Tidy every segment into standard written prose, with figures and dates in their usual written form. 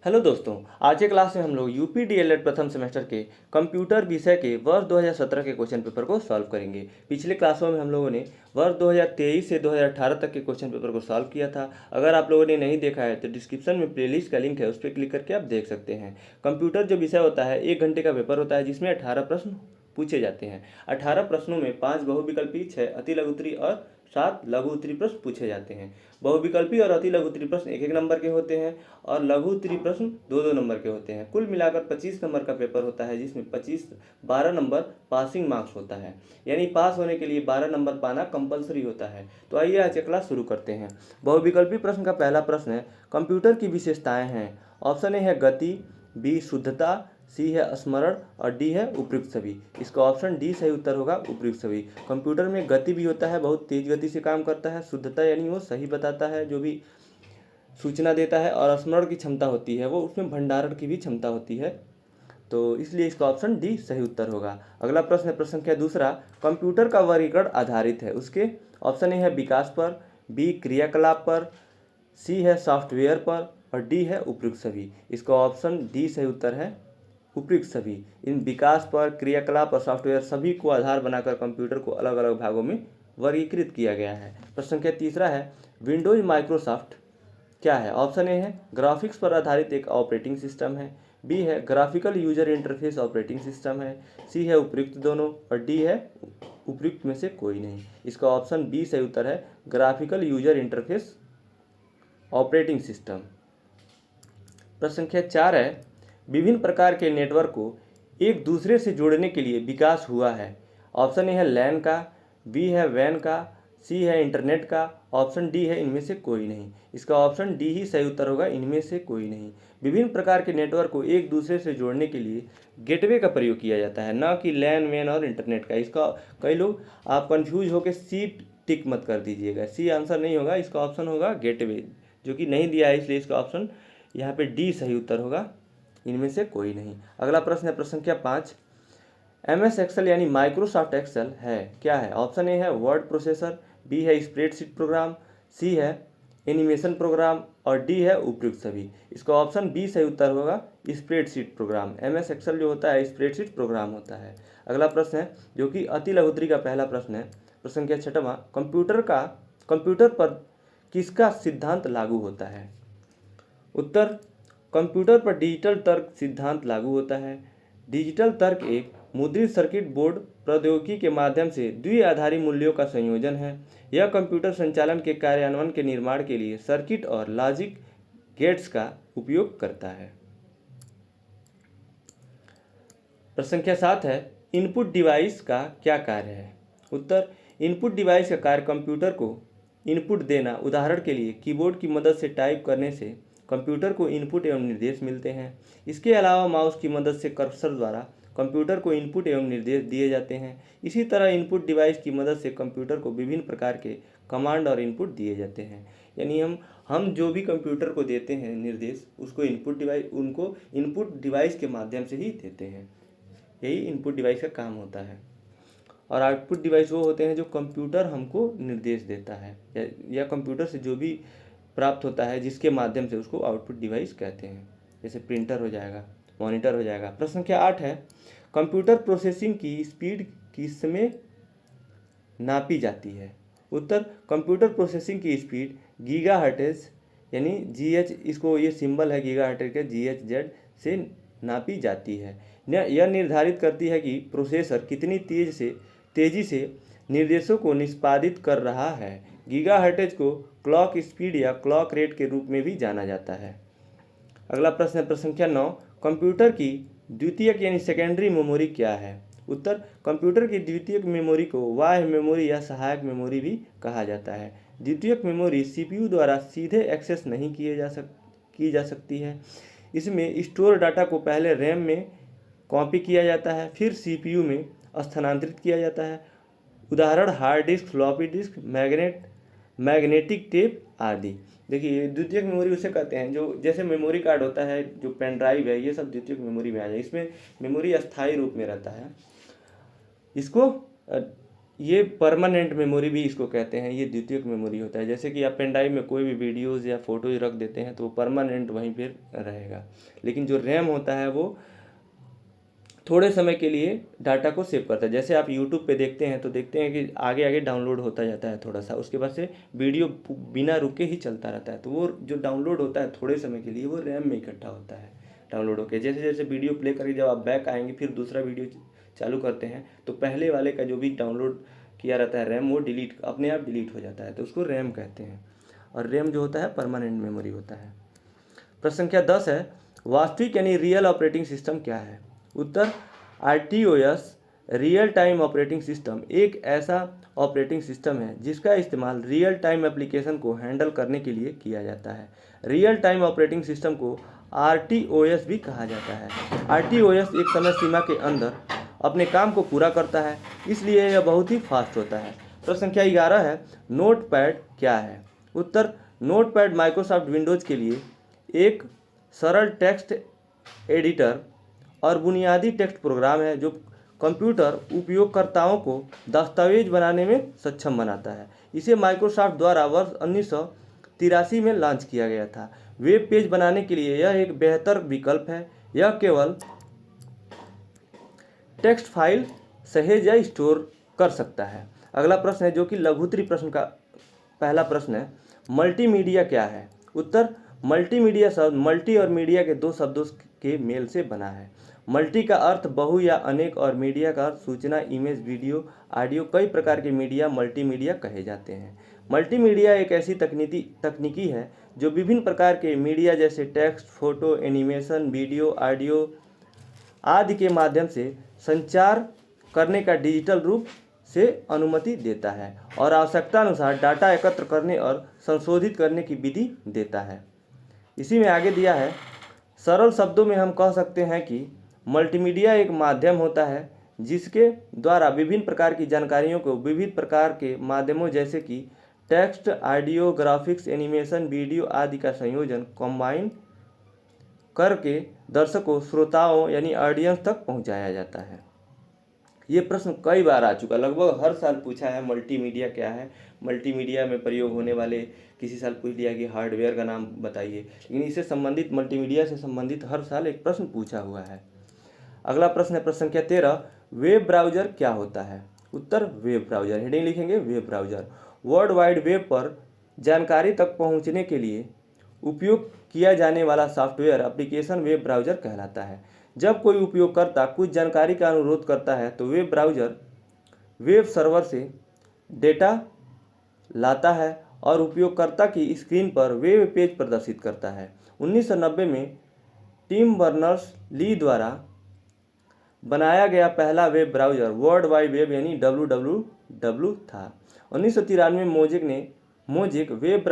Hello दोस्तों, आज के क्लास में हम लोग यूपी डीएलएड प्रथम सेमेस्टर के कंप्यूटर विषय के वर्ष 2017 के क्वेश्चन पेपर को सॉल्व करेंगे। पिछले क्लासों में हम लोगों ने वर्ष 2023 से 2018 तक के क्वेश्चन पेपर को सॉल्व किया था। अगर आप लोगों ने नहीं देखा है तो डिस्क्रिप्शन में प्लेलिस्ट का लिंक है, उस पर क्लिक करके आप देख सकते हैं। कंप्यूटर जो विषय होता है 1 घंटे का पेपर होता है, जिसमें 18 प्रश्न पूछे जाते हैं। 18 प्रश्नों में 5 बहुविकल्पी, 6 अति लघु उत्तरीय और 7 लघु उत्तरीय प्रश्न पूछे जाते हैं। बहुविकल्पी और अति लघु उत्तरीय प्रश्न 1-1 नंबर के होते हैं और लघु उत्तरीय प्रश्न 2-2 नंबर के होते हैं। कुल मिलाकर 25 नंबर का पेपर होता है, जिसमें 12 नंबर पासिंग मार्क्स होता है, यानी पास होने के लिए 12 नंबर पाना कंपलसरी होता है। तो आइए आज की क्लास शुरू करते हैं। बहुविकल्पी प्रश्न का पहला प्रश्न है, कंप्यूटर की विशेषताएं हैं। ऑप्शन ए है गति, बी शुद्धता, सी है स्मरण और डी है उपयुक्त सभी। इसका ऑप्शन डी सही उत्तर होगा, उपयुक्त सभी। कंप्यूटर में गति भी होता है, बहुत तेज गति से काम करता है। शुद्धता यानी वो सही बताता है, जो भी सूचना देता है। और स्मरण की क्षमता होती है, वो उसमें भंडारण की भी क्षमता होती है। तो इसलिए इसका ऑप्शन डी सही उत्तर होगा। अगला प्रश्न है प्रश्न संख्या दूसरा, कंप्यूटर का वर्गीकरण आधारित है। उसके ऑप्शन ए है विकास पर, बी क्रियाकलाप पर, सी है सॉफ्टवेयर पर और डी है उपयुक्त सभी। इसका ऑप्शन डी सही उत्तर है, उपयुक्त सभी। इन विकास पर, क्रियाकलाप और सॉफ्टवेयर सभी को आधार बनाकर कंप्यूटर को अलग अलग भागों में वर्गीकृत किया गया है। प्रश्न संख्या तीसरा है, विंडोज माइक्रोसॉफ्ट क्या है। ऑप्शन ए है ग्राफिक्स पर आधारित एक ऑपरेटिंग सिस्टम है, बी है graphical user interface operating system है, सी है उपयुक्त दोनों और डी है उपयुक्त में से कोई नहीं। इसका ऑप्शन बी सही उत्तर है, graphical user interface operating system. प्रश्न संख्या 4 है, विभिन्न प्रकार के नेटवर्क को एक दूसरे से जोड़ने के लिए विकास हुआ है। ऑप्शन ए है लैन का, बी है वैन का, सी है इंटरनेट का, ऑप्शन डी है इनमें से कोई नहीं। इसका ऑप्शन डी ही सही उत्तर होगा, इनमें से कोई नहीं। विभिन्न प्रकार के नेटवर्क को एक दूसरे से जोड़ने के लिए गेटवे का प्रयोग किया जाता है, न कि लैन वैन और इंटरनेट का। इसका कई लोग आप कन्फ्यूज होकर सी टिक मत कर दीजिएगा, सी आंसर नहीं होगा, इसका ऑप्शन होगा गेटवे, जो कि नहीं दिया है, इसलिए इसका ऑप्शन यहाँ पे डी सही उत्तर होगा, इनमें से कोई नहीं। अगला प्रश्न है प्रश्न संख्या 5, MS एक्सेल यानी माइक्रोसॉफ्ट एक्सेल है क्या है। ऑप्शन ए है वर्ड प्रोसेसर, बी है स्प्रेडशीट प्रोग्राम, सी है एनिमेशन प्रोग्राम और डी है उपयुक्त सभी। इसका ऑप्शन बी सही उत्तर होगा, स्प्रेडशीट प्रोग्राम। MS एक्सेल जो होता है स्प्रेडशीट प्रोग्राम होता है। अगला प्रश्न है जो कि अति लघु उत्तरीय का पहला प्रश्न है, प्रश्न संख्या 6वां, कंप्यूटर पर किसका सिद्धांत लागू होता है। उत्तर, कंप्यूटर पर डिजिटल तर्क सिद्धांत लागू होता है। डिजिटल तर्क एक मुद्रित सर्किट बोर्ड प्रौद्योगिकी के माध्यम से द्विआधारी मूल्यों का संयोजन है। यह कंप्यूटर संचालन के कार्यान्वयन के निर्माण के लिए सर्किट और लॉजिक गेट्स का उपयोग करता है। प्रश्न संख्या 7 है, इनपुट डिवाइस का क्या कार्य है। उत्तर, इनपुट डिवाइस का कार्य कंप्यूटर को इनपुट देना। उदाहरण के लिए कीबोर्ड की मदद से टाइप करने से कंप्यूटर को इनपुट एवं निर्देश मिलते हैं। इसके अलावा माउस की मदद से कर्सर द्वारा कंप्यूटर को इनपुट एवं निर्देश दिए जाते हैं। इसी तरह इनपुट डिवाइस की मदद से कंप्यूटर को विभिन्न प्रकार के कमांड और इनपुट दिए जाते हैं। यानी हम जो भी कंप्यूटर को देते हैं निर्देश, उसको उनको इनपुट डिवाइस के माध्यम से ही देते हैं। यही इनपुट डिवाइस का काम होता है। और आउटपुट डिवाइस वो होते हैं जो कंप्यूटर हमको निर्देश देता है, या कंप्यूटर से जो भी प्राप्त होता है जिसके माध्यम से, उसको आउटपुट डिवाइस कहते हैं। जैसे प्रिंटर हो जाएगा, मॉनिटर हो जाएगा। प्रश्न संख्या 8 है, कंप्यूटर प्रोसेसिंग की स्पीड किसमें नापी जाती है। उत्तर, कंप्यूटर प्रोसेसिंग की स्पीड गीगाहर्ट्ज यानी GH, इसको ये सिंबल है गीगाहर्ट्ज के, GHz से नापी जाती है। यह निर्धारित करती है कि प्रोसेसर कितनी तेजी से निर्देशों को निष्पादित कर रहा है। गीगाहर्ट्ज को क्लॉक स्पीड या क्लॉक रेट के रूप में भी जाना जाता है। अगला प्रश्न है प्रश्न संख्या 9, कंप्यूटर की द्वितीयक यानी सेकेंडरी मेमोरी क्या है। उत्तर, कंप्यूटर की द्वितीयक मेमोरी को बाह्य मेमोरी या सहायक मेमोरी भी कहा जाता है। द्वितीयक मेमोरी CPU द्वारा सीधे एक्सेस नहीं की जा सकती है। इसमें स्टोर डाटा को पहले रैम में कॉपी किया जाता है, फिर CPU में स्थानांतरित किया जाता है। उदाहरण hard disk, floppy disk, magnetic tape आदि। देखिए, द्वितीयक मेमोरी उसे कहते हैं जो, जैसे मेमोरी कार्ड होता है, जो पेन ड्राइव है, ये सब द्वितीयक मेमोरी में आ जाए। इसमें मेमोरी अस्थायी रूप में रहता है। इसको ये परमानेंट मेमोरी भी इसको कहते हैं, ये द्वितीयक मेमोरी होता है। जैसे कि आप पेन ड्राइव में कोई भी वीडियोज़ या फोटोज रख देते हैं तो वो परमानेंट वहीं पर रहेगा, लेकिन जो रैम होता है वो थोड़े समय के लिए डाटा को सेव करता है। जैसे आप यूट्यूब पे देखते हैं तो देखते हैं कि आगे आगे डाउनलोड होता जाता है थोड़ा सा, उसके बाद से वीडियो बिना रुके ही चलता रहता है। तो वो जो डाउनलोड होता है थोड़े समय के लिए वो रैम में इकट्ठा होता है डाउनलोड होकर। जैसे जैसे वीडियो प्ले करके जब आप बैक आएंगे फिर दूसरा वीडियो चालू करते हैं तो पहले वाले का जो भी डाउनलोड किया रहता है रैम वो अपने आप डिलीट हो जाता है, तो उसको रैम कहते हैं। और रैम जो होता है परमानेंट मेमोरी होता है। प्रश्न संख्या 10 है, वास्तविक यानी रियल ऑपरेटिंग सिस्टम क्या है? उत्तर, RTOS real time operating system एक ऐसा ऑपरेटिंग सिस्टम है जिसका इस्तेमाल रियल टाइम एप्लीकेशन को हैंडल करने के लिए किया जाता है। रियल टाइम ऑपरेटिंग सिस्टम को RTOS भी कहा जाता है। RTOS एक समय सीमा के अंदर अपने काम को पूरा करता है, इसलिए यह बहुत ही फास्ट होता है। प्रश्न संख्या 11 है, नोटपैड क्या है? उत्तर, नोटपैड माइक्रोसॉफ्ट विंडोज़ के लिए एक सरल टेक्स्ट एडिटर और बुनियादी टेक्स्ट प्रोग्राम है जो कंप्यूटर उपयोगकर्ताओं को दस्तावेज बनाने में सक्षम बनाता है। इसे माइक्रोसॉफ्ट द्वारा वर्ष 1983 में लॉन्च किया गया था। वेब पेज बनाने के लिए यह एक बेहतर विकल्प है। यह केवल टेक्स्ट फाइल सहेज या स्टोर कर सकता है। अगला प्रश्न है जो कि लघुत्तरी प्रश्न का पहला प्रश्न है, मल्टीमीडिया क्या है? उत्तर, मल्टीमीडिया शब्द मल्टी और मीडिया के दो शब्दों के मेल से बना है। मल्टी का अर्थ बहु या अनेक और मीडिया का अर्थ सूचना, इमेज, वीडियो, ऑडियो, कई प्रकार के मीडिया मल्टीमीडिया कहे जाते हैं। मल्टीमीडिया एक ऐसी तकनीकी है जो विभिन्न प्रकार के मीडिया जैसे text, photo, animation, video, audio आदि के माध्यम से संचार करने का डिजिटल रूप से अनुमति देता है और आवश्यकता अनुसार डाटा एकत्र करने और संशोधित करने की विधि देता है। इसी में आगे दिया है, सरल शब्दों में हम कह सकते हैं कि मल्टीमीडिया एक माध्यम होता है जिसके द्वारा विभिन्न प्रकार की जानकारियों को विविध प्रकार के माध्यमों जैसे कि text, audio, graphics, animation, video आदि का संयोजन कंबाइन करके दर्शकों, श्रोताओं यानी ऑडियंस तक पहुंचाया जाता है। ये प्रश्न कई बार आ चुका, लगभग हर साल पूछा है मल्टीमीडिया क्या है। मल्टीमीडिया में प्रयोग होने वाले, किसी साल पूछ लिया कि हार्डवेयर का नाम बताइए, लेकिन इससे संबंधित मल्टीमीडिया से संबंधित हर साल एक प्रश्न पूछा हुआ है। अगला प्रश्न है प्रश्न संख्या 13, वेब ब्राउज़र क्या होता है? उत्तर, वेब ब्राउज़र, हेडिंग लिखेंगे web browser, world wide web पर जानकारी तक पहुंचने के लिए उपयोग किया जाने वाला सॉफ्टवेयर एप्लीकेशन वेब ब्राउज़र कहलाता है। जब कोई उपयोगकर्ता कुछ जानकारी का अनुरोध करता है तो वेब ब्राउज़र वेब सर्वर से डेटा लाता है और उपयोगकर्ता की स्क्रीन पर वेब पेज प्रदर्शित करता है। 1990 में टिम बर्नर्स-ली द्वारा बनाया गया पहला web browser world wide web यानी WWW था। 1993 में मोज़ेक वेब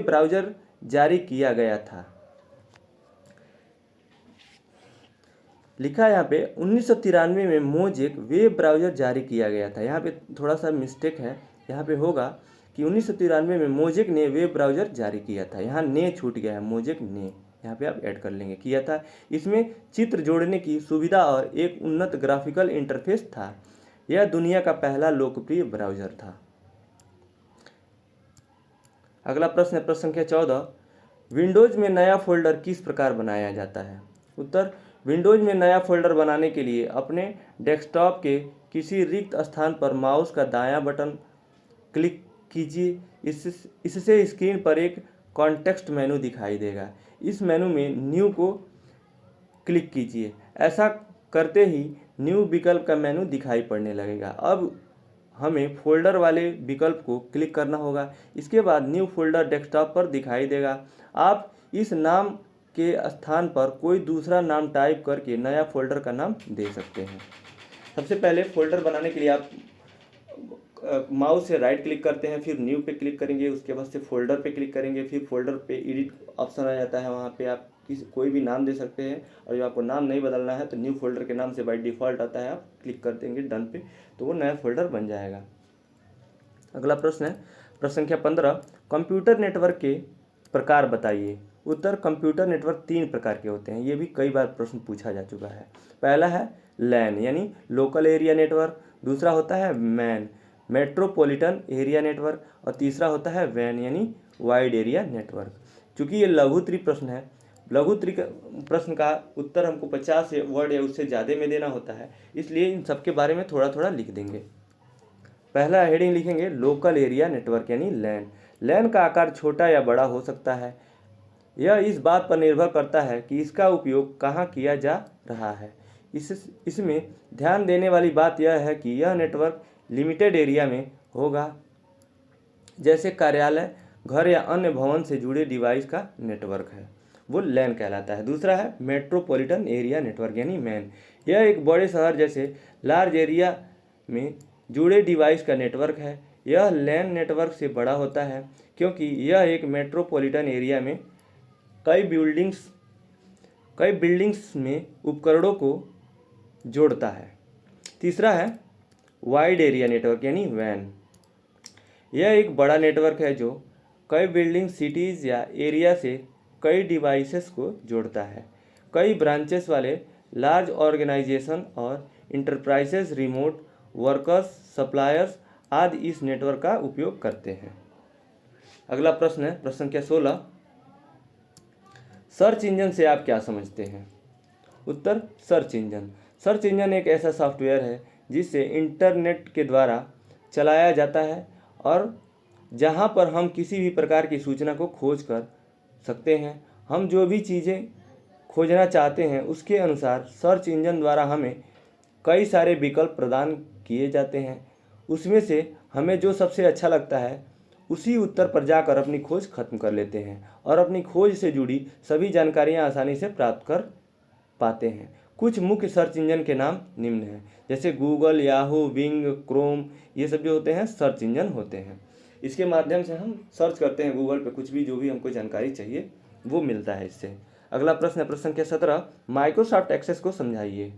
ब्राउज़र जारी किया गया था। लिखा है यहाँ पे 1993 में मोज़ेक वेब ब्राउज़र जारी किया गया था। यहाँ पे थोड़ा सा मिस्टेक है, यहाँ पे होगा कि 1993 में मोज़ेक ने वेब ब्राउज़र जारी किया था। यहाँ ने छूट गया है, मोज़ेक ने यहाँ पे आप ऐड कर लेंगे, किया था। इसमें चित्र जोड़ने की सुविधा और एक उन्नत ग्राफिकल इंटरफेस था। यह दुनिया का पहला लोकप्रिय ब्राउज़र था। अगला प्रश्न है प्रश्न संख्या 14, विंडोज़ में नया फोल्डर किस प्रकार बनाया जाता है? उत्तर, विंडोज़ में नया फोल्डर बनाने के लिए अपने डेस्कटॉप के किसी रिक्त स्थान पर माउस का दायां बटन क्लिक कीजिए। इससे स्क्रीन पर एक कॉन्टेक्स्ट मेनू दिखाई देगा। इस मेनू में न्यू को क्लिक कीजिए। ऐसा करते ही न्यू विकल्प का मेनू दिखाई पड़ने लगेगा। अब हमें फोल्डर वाले विकल्प को क्लिक करना होगा। इसके बाद न्यू फोल्डर डेस्कटॉप पर दिखाई देगा। आप इस नाम के स्थान पर कोई दूसरा नाम टाइप करके नया फोल्डर का नाम दे सकते हैं। सबसे पहले फोल्डर बनाने के लिए आप माउस से राइट क्लिक करते हैं, फिर न्यू पे क्लिक करेंगे, उसके बाद से फोल्डर पे क्लिक करेंगे, फिर फोल्डर पे एडिट ऑप्शन आ जाता है। वहाँ पे आप कोई भी नाम दे सकते हैं और जब आपको नाम नहीं बदलना है तो न्यू फोल्डर के नाम से बाय डिफ़ॉल्ट आता है, आप क्लिक कर देंगे डन पे, तो वो नया फोल्डर बन जाएगा। अगला प्रश्न है प्रश्न संख्या 15, कंप्यूटर नेटवर्क के प्रकार बताइए। उत्तर, कंप्यूटर नेटवर्क 3 प्रकार के होते हैं। ये भी कई बार प्रश्न पूछा जा चुका है। पहला है लैन यानी लोकल एरिया नेटवर्क, दूसरा होता है मैन, मेट्रोपॉलिटन एरिया नेटवर्क, और तीसरा होता है वैन यानी वाइड एरिया नेटवर्क। चूँकि ये लघु त्रि प्रश्न है, लघु त्रि प्रश्न का उत्तर हमको 50 वर्ड या उससे ज़्यादा में देना होता है, इसलिए इन सब के बारे में थोड़ा थोड़ा लिख देंगे। पहला हेडिंग लिखेंगे लोकल एरिया नेटवर्क यानी लैन। लैन का आकार छोटा या बड़ा हो सकता है, यह इस बात पर निर्भर करता है कि इसका उपयोग कहाँ किया जा रहा है। इसमें ध्यान देने वाली बात यह है कि यह नेटवर्क लिमिटेड एरिया में होगा, जैसे कार्यालय, घर या अन्य भवन से जुड़े डिवाइस का नेटवर्क है, वो लैन कहलाता है। दूसरा है मेट्रोपॉलिटन एरिया नेटवर्क यानी मैन। यह एक बड़े शहर जैसे लार्ज एरिया में जुड़े डिवाइस का नेटवर्क है। यह लैन नेटवर्क से बड़ा होता है क्योंकि यह एक मेट्रोपॉलिटन एरिया में कई बिल्डिंग्स में उपकरणों को जोड़ता है। तीसरा है वाइड एरिया नेटवर्क यानी वैन। यह एक बड़ा नेटवर्क है जो कई बिल्डिंग, सिटीज़ या एरिया से कई डिवाइसेस को जोड़ता है। कई ब्रांचेस वाले लार्ज ऑर्गेनाइजेशन और इंटरप्राइजेज, रिमोट वर्कर्स, सप्लायर्स आदि इस नेटवर्क का उपयोग करते हैं। अगला प्रश्न है प्रश्न संख्या 16, सर्च इंजन से आप क्या समझते हैं? उत्तर सर्च इंजन एक ऐसा सॉफ्टवेयर है जिसे इंटरनेट के द्वारा चलाया जाता है और जहां पर हम किसी भी प्रकार की सूचना को खोज कर सकते हैं। हम जो भी चीज़ें खोजना चाहते हैं उसके अनुसार सर्च इंजन द्वारा हमें कई सारे विकल्प प्रदान किए जाते हैं। उसमें से हमें जो सबसे अच्छा लगता है उसी उत्तर पर जाकर अपनी खोज खत्म कर लेते हैं और अपनी खोज से जुड़ी सभी जानकारियां आसानी से प्राप्त कर पाते हैं। कुछ मुख्य सर्च इंजन के नाम निम्न हैं, जैसे गूगल, याहू, बिंग, क्रोम, ये सब जो होते हैं सर्च इंजन होते हैं। इसके माध्यम से हम सर्च करते हैं गूगल पे, कुछ भी जो भी हमको जानकारी चाहिए वो मिलता है इससे। अगला प्रश्न है प्रश्न संख्या 17, माइक्रोसॉफ्ट एक्सेस को समझाइए।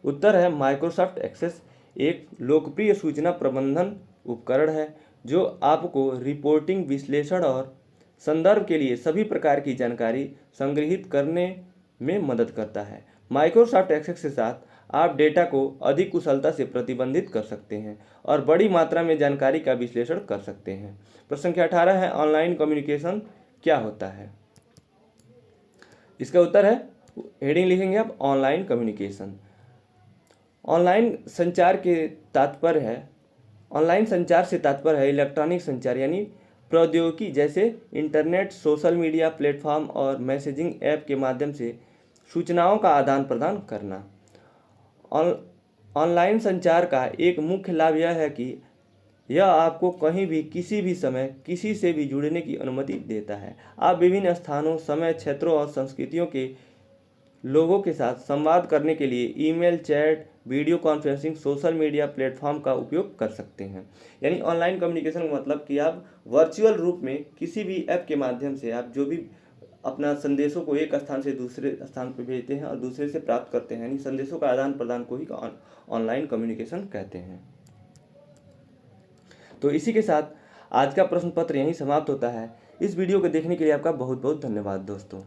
उत्तर है माइक्रोसॉफ्ट एक्सेस एक लोकप्रिय सूचना प्रबंधन उपकरण है जो आपको रिपोर्टिंग, विश्लेषण और संदर्भ के लिए सभी प्रकार की जानकारी संग्रहित करने में मदद करता है। माइक्रोसॉफ्ट एक्सेस के साथ आप डेटा को अधिक कुशलता से प्रतिबंधित कर सकते हैं और बड़ी मात्रा में जानकारी का विश्लेषण कर सकते हैं। प्रश्न संख्या 18 है ऑनलाइन कम्युनिकेशन क्या होता है? इसका उत्तर है, हेडिंग लिखेंगे आप ऑनलाइन कम्युनिकेशन। ऑनलाइन संचार से तात्पर्य है इलेक्ट्रॉनिक संचार यानी प्रौद्योगिकी जैसे इंटरनेट, सोशल मीडिया प्लेटफॉर्म और मैसेजिंग ऐप के माध्यम से सूचनाओं का आदान प्रदान करना। ऑनलाइन संचार का एक मुख्य लाभ यह है कि यह आपको कहीं भी, किसी भी समय, किसी से भी जुड़ने की अनुमति देता है। आप विभिन्न स्थानों, समय, क्षेत्रों और संस्कृतियों के लोगों के साथ संवाद करने के लिए email, chat, video conferencing, social media platform का उपयोग कर सकते हैं। यानी ऑनलाइन कम्युनिकेशन का मतलब कि आप वर्चुअल रूप में किसी भी ऐप के माध्यम से आप जो भी अपना संदेशों को एक स्थान से दूसरे स्थान पर भेजते हैं और दूसरे से प्राप्त करते हैं, यानी संदेशों का आदान प्रदान को ही ऑनलाइन कम्युनिकेशन कहते हैं। तो इसी के साथ आज का प्रश्न पत्र यहीं समाप्त होता है। इस वीडियो को देखने के लिए आपका बहुत बहुत धन्यवाद दोस्तों।